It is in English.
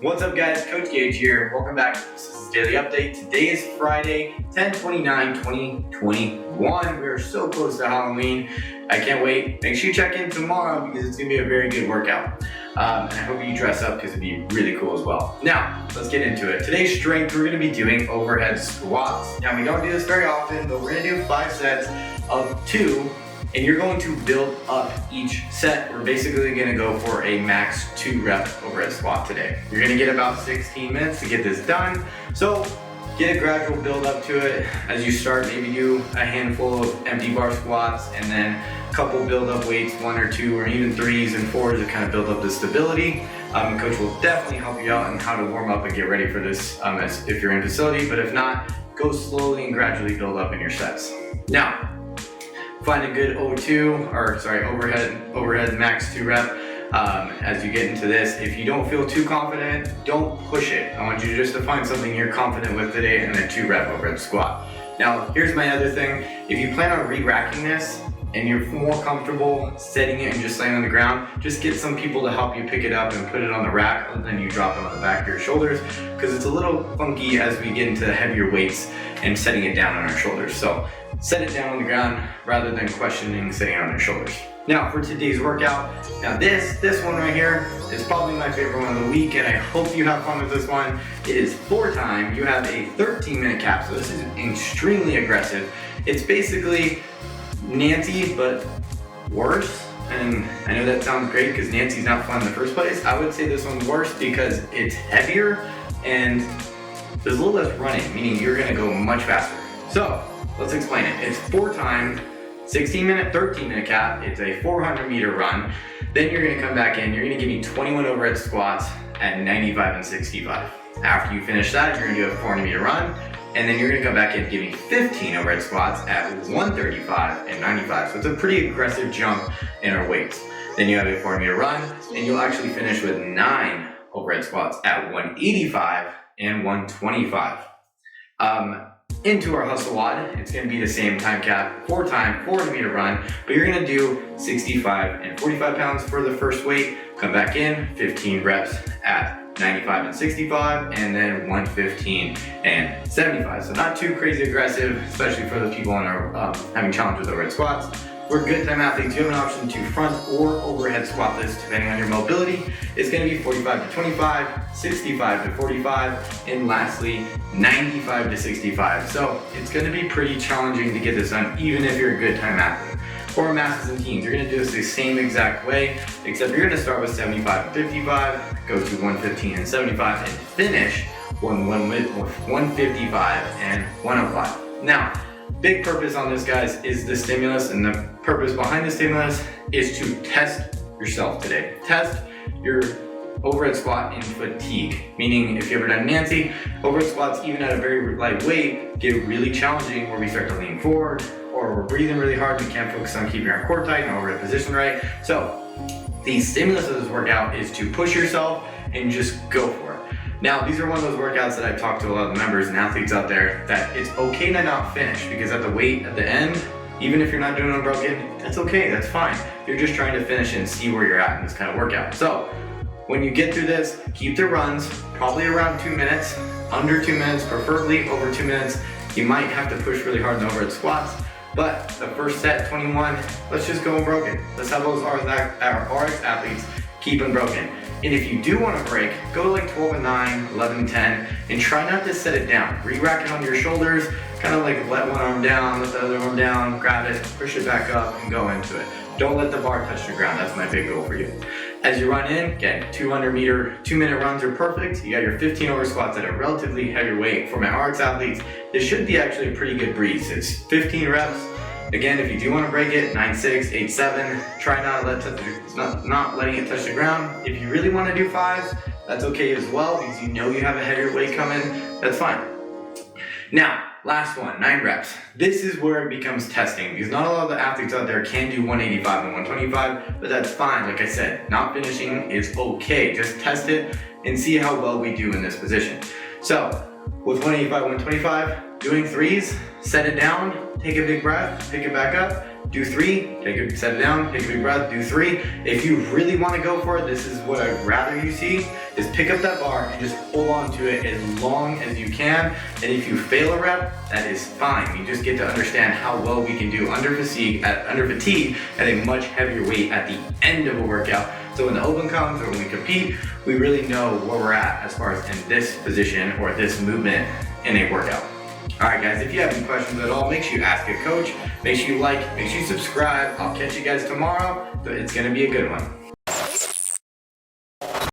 What's up guys, Coach Gage here. Welcome back. This is Daily Update. Today is Friday, 10/29/2021. We are so close to Halloween. I can't wait. Make sure you check in tomorrow because it's gonna be a very good workout. And I hope you dress up because it'd be really cool as well. Now, let's get into it. Today's strength, we're gonna be doing overhead squats. Now we don't do this very often, but we're gonna do 5 sets of 2. And you're going to build up each set. We're basically gonna go for a max 2 rep overhead squat today. You're gonna get about 16 minutes to get this done. So get a gradual build up to it. As you start, maybe do a handful of empty bar squats and then a couple build up weights, 1 or 2 or even 3s and 4s to kind of build up the stability. Coach will definitely help you out on how to warm up and get ready for this if you're in facility, but if not, go slowly and gradually build up in your sets. Now, find a good overhead max 2 rep as you get into this. If you don't feel too confident, don't push it. I want you just to find something you're confident with today and a 2 rep overhead squat. Now, here's my other thing. If you plan on re-racking this and you're more comfortable setting it and just laying on the ground, just get some people to help you pick it up and put it on the rack, and then you drop it on the back of your shoulders because it's a little funky as we get into heavier weights and setting it down on our shoulders. So set it down on the ground rather than questioning sitting on your shoulders. Now for today's workout, now this one right here is probably my favorite one of the week, and I hope you have fun with this one. It is 4 time. You have a 13-minute cap, so this is extremely aggressive. It's basically Nancy, but worse. And I know that sounds great because Nancy's not fun in the first place. I would say this one's worse because it's heavier and there's a little less running, meaning you're gonna go much faster. So let's explain it. It's 4 time, 16-minute, 13-minute cap. It's a 400-meter run. Then you're gonna come back in. You're gonna give me 21 overhead squats at 95 and 65. After you finish that, you're gonna do a 400-meter run. And then you're gonna come back in and give me 15 overhead squats at 135 and 95. So it's a pretty aggressive jump in our weights. Then you have a 400-meter run, and you'll actually finish with 9 overhead squats at 185 and 125. Into our hustle WOD, it's gonna be the same time cap, 4 time, 400-meter run, but you're gonna do 65 and 45 pounds for the first weight. Come back in, 15 reps at 95 and 65, and then 115 and 75. So not too crazy aggressive, especially for the people on our having challenges with overhead squats. For good time athletes, you have an option to front or overhead squat this depending on your mobility. It's gonna be 45 to 25, 65 to 45, and lastly, 95 to 65. So it's gonna be pretty challenging to get this done, even if you're a good time athlete. For our masters and teens, you're gonna do this the same exact way, except you're gonna start with 75 and 55, go to 115 and 75, and finish with 155 and 105. Now, big purpose on this, guys, is the stimulus, and the purpose behind the stimulus is to test yourself today. Test your overhead squat in fatigue, meaning if you've ever done Nancy, overhead squats, even at a very light weight, get really challenging where we start to lean forward, or we're breathing really hard, we can't focus on keeping our core tight and overhead position right. So the stimulus of this workout is to push yourself and just go for it. Now, these are one of those workouts that I've talked to a lot of the members and athletes out there that it's okay to not finish, because at the weight at the end, even if you're not doing unbroken, that's okay, that's fine. You're just trying to finish and see where you're at in this kind of workout. So when you get through this, keep the runs probably around 2 minutes, under 2 minutes, preferably over 2 minutes. You might have to push really hard in the overhead squats, but the first set, 21, let's just go unbroken. Let's have those RX athletes keep unbroken. And if you do want to break, go to like 12 and 9, 11 and 10, and try not to set it down. Re-rack it on your shoulders, kind of like let one arm down, let the other arm down, grab it, push it back up, and go into it. Don't let the bar touch the ground. That's my big goal for you. As you run in, again, 2-minute runs are perfect. You got your 15 over squats at a relatively heavy weight. For my RX athletes, this should be actually a pretty good breeze. It's 15 reps. Again, if you do want to break it, 9-6, 8-7, try not letting it touch the ground. If you really want to do 5s, that's okay as well, because you know you have a heavier weight coming, that's fine. Now, last one, 9 reps. This is where it becomes testing, because not a lot of the athletes out there can do 185 and 125, but that's fine. Like I said, not finishing is okay. Just test it and see how well we do in this position. So, with 185, 125, doing 3s, set it down, take a big breath, pick it back up, do 3, set it down, take a big breath, do 3. If you really want to go for it, this is what I'd rather you see, is pick up that bar and just hold on to it as long as you can. And if you fail a rep, that is fine. You just get to understand how well we can do under fatigue at a much heavier weight at the end of a workout. So when the open comes or when we compete, we really know where we're at as far as in this position or this movement in a workout. All right, guys, if you have any questions at all, make sure you ask a coach. Make sure you like, make sure you subscribe. I'll catch you guys tomorrow. It's gonna be a good one.